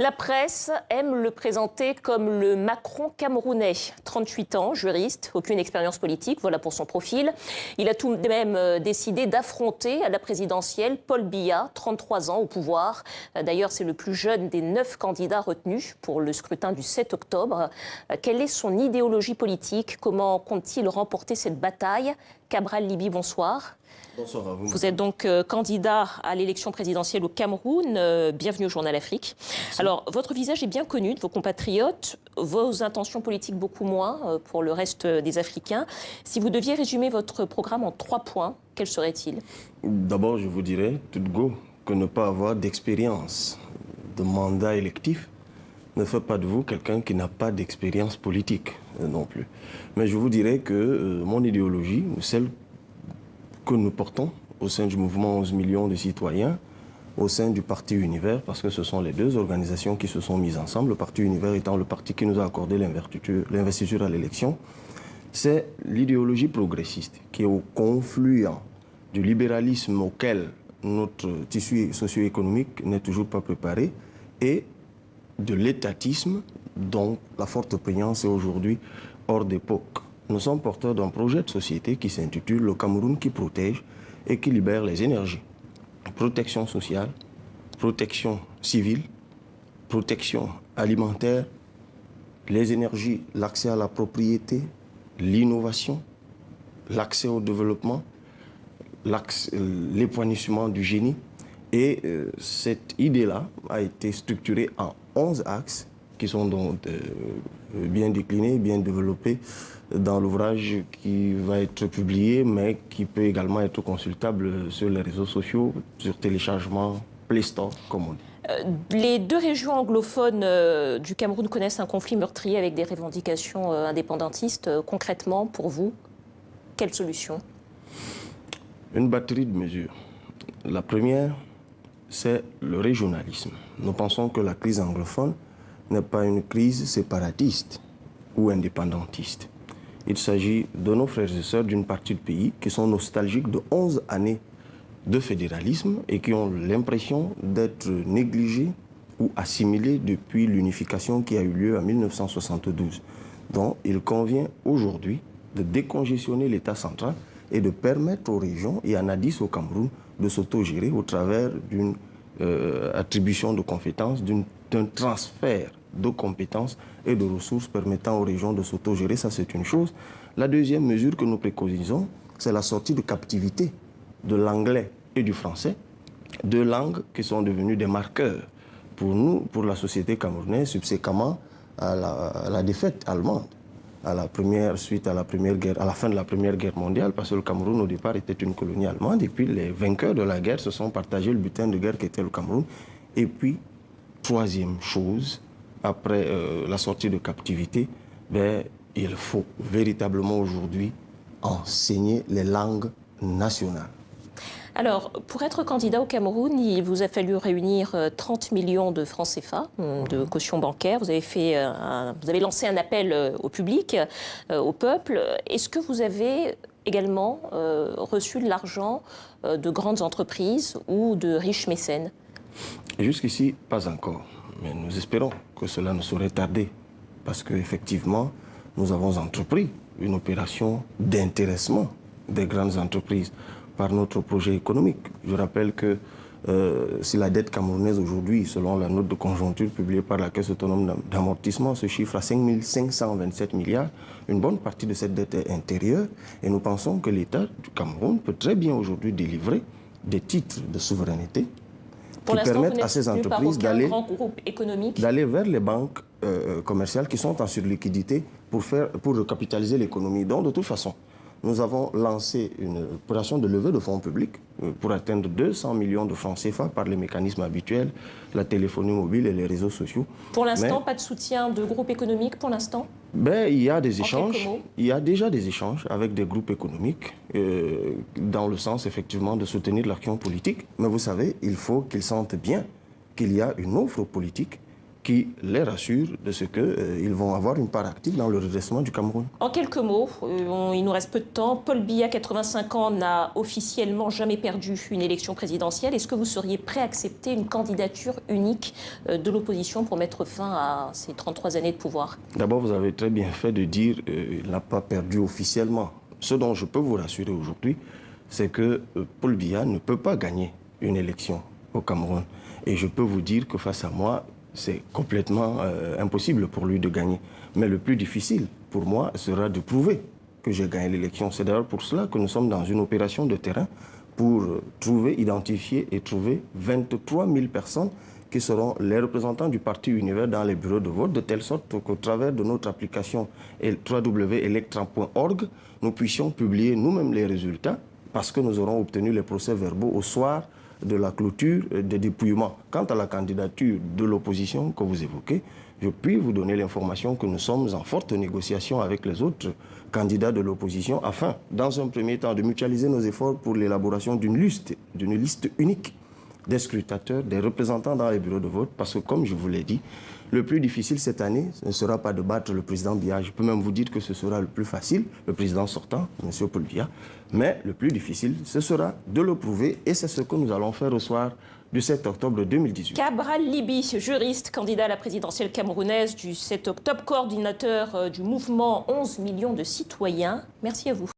La presse aime le présenter comme le Macron camerounais. 38 ans, juriste, aucune expérience politique, voilà pour son profil. Il a tout de même décidé d'affronter à la présidentielle Paul Biya, 33 ans au pouvoir. D'ailleurs, c'est le plus jeune des 9 candidats retenus pour le scrutin du 7 octobre. Quelle est son idéologie politique? Comment compte-t-il remporter cette bataille? Cabral Libi, bonsoir. Bonsoir à vous. Vous êtes donc candidat à l'élection présidentielle au Cameroun. Bienvenue au Journal Afrique. Merci. Alors, votre visage est bien connu de vos compatriotes, vos intentions politiques beaucoup moins pour le reste des Africains. Si vous deviez résumer votre programme en 3 points, quels seraient-ils? D'abord, je vous dirais, tout de go, que ne pas avoir d'expérience de mandat électif ne fait pas de vous quelqu'un qui n'a pas d'expérience politique non plus. Mais je vous dirais que mon idéologie, celle que nous portons au sein du mouvement 11 millions de citoyens, au sein du Parti Univers, parce que ce sont les deux organisations qui se sont mises ensemble, le Parti Univers étant le parti qui nous a accordé l'investiture à l'élection, c'est l'idéologie progressiste qui est au confluent du libéralisme auquel notre tissu socio-économique n'est toujours pas préparé et de l'étatisme dont la forte prégnance est aujourd'hui hors d'époque. Nous sommes porteurs d'un projet de société qui s'intitule Le Cameroun qui protège et qui libère les énergies. Protection sociale, protection civile, protection alimentaire, les énergies, l'accès à la propriété, l'innovation, l'accès au développement, l'épanouissement du génie. Et cette idée-là a été structurée en 11 axes qui sont donc bien déclinés, bien développés dans l'ouvrage qui va être publié, mais qui peut également être consultable sur les réseaux sociaux, sur téléchargement, Play Store, comme on dit. Les deux régions anglophones du Cameroun connaissent un conflit meurtrier avec des revendications indépendantistes. Concrètement, pour vous, quelle solution? Une batterie de mesures. La première, c'est le régionalisme. Nous pensons que la crise anglophone n'est pas une crise séparatiste ou indépendantiste. Il s'agit de nos frères et sœurs d'une partie du pays qui sont nostalgiques de 11 années de fédéralisme et qui ont l'impression d'être négligés ou assimilés depuis l'unification qui a eu lieu en 1972. Donc il convient aujourd'hui de décongestionner l'État central et de permettre aux régions, et en a 10 au Cameroun, de s'autogérer au travers d'une attribution de compétences, d'un transfert de compétences et de ressources permettant aux régions de s'autogérer. Ça, c'est une chose. La deuxième mesure que nous préconisons, c'est la sortie de captivité de l'anglais et du français, deux langues qui sont devenues des marqueurs pour nous, pour la société camerounaise, subséquemment à la défaite allemande, suite à la fin de la Première Guerre mondiale, parce que le Cameroun au départ était une colonie allemande, et puis les vainqueurs de la guerre se sont partagés le butin de guerre qui était le Cameroun. Et puis, troisième chose, après la sortie de captivité, il faut véritablement aujourd'hui enseigner les langues nationales. Alors, pour être candidat au Cameroun, il vous a fallu réunir 30 millions de francs CFA, de caution bancaire. Vous avez lancé un appel au public, au peuple. Est-ce que vous avez également reçu de l'argent de grandes entreprises ou de riches mécènes? Jusqu'ici, pas encore. Mais nous espérons que cela ne saurait tarder. Parce qu'effectivement, nous avons entrepris une opération d'intéressement des grandes entreprises par notre projet économique. Je rappelle que si la dette camerounaise aujourd'hui, selon la note de conjoncture publiée par la Caisse autonome d'amortissement, se chiffre à 5 527 milliards, une bonne partie de cette dette est intérieure et nous pensons que l'État du Cameroun peut très bien aujourd'hui délivrer des titres de souveraineté qui permettent à ces entreprises d'aller vers les banques commerciales qui sont en surliquidité pour recapitaliser l'économie. Donc, de toute façon, nous avons lancé une opération de levée de fonds publics pour atteindre 200 millions de francs CFA par les mécanismes habituels, la téléphonie mobile et les réseaux sociaux. Pour l'instant, pas de soutien de groupes économiques pour l'instant? Il y a des échanges. Il y a déjà des échanges avec des groupes économiques dans le sens effectivement de soutenir l'action politique. Mais vous savez, il faut qu'ils sentent bien qu'il y a une offre politique qui les rassure de ce qu'ils vont avoir une part active dans le redressement du Cameroun. En quelques mots, il nous reste peu de temps. Paul Biya, 85 ans, n'a officiellement jamais perdu une élection présidentielle. Est-ce que vous seriez prêt à accepter une candidature unique de l'opposition pour mettre fin à ces 33 années de pouvoir? D'abord, vous avez très bien fait de dire qu'il n'a pas perdu officiellement. Ce dont je peux vous rassurer aujourd'hui, c'est que Paul Biya ne peut pas gagner une élection au Cameroun. Et je peux vous dire que face à moi, c'est complètement impossible pour lui de gagner. Mais le plus difficile pour moi sera de prouver que j'ai gagné l'élection. C'est d'ailleurs pour cela que nous sommes dans une opération de terrain pour trouver, identifier et trouver 23 000 personnes qui seront les représentants du Parti Univers dans les bureaux de vote, de telle sorte qu'au travers de notre application www.electran.org, nous puissions publier nous-mêmes les résultats parce que nous aurons obtenu les procès-verbaux au soir de la clôture des dépouillements. Quant à la candidature de l'opposition que vous évoquez, je puis vous donner l'information que nous sommes en forte négociation avec les autres candidats de l'opposition afin, dans un premier temps, de mutualiser nos efforts pour l'élaboration d'une liste unique des scrutateurs, des représentants dans les bureaux de vote, parce que, comme je vous l'ai dit, le plus difficile cette année, ce ne sera pas de battre le président Biya. Je peux même vous dire que ce sera le plus facile, le président sortant, M. Paul Biya. Mais le plus difficile, ce sera de le prouver, et c'est ce que nous allons faire au soir du 7 octobre 2018. Cabral Libi, juriste, candidat à la présidentielle camerounaise du 7 octobre, coordinateur du mouvement 11 millions de citoyens. Merci à vous.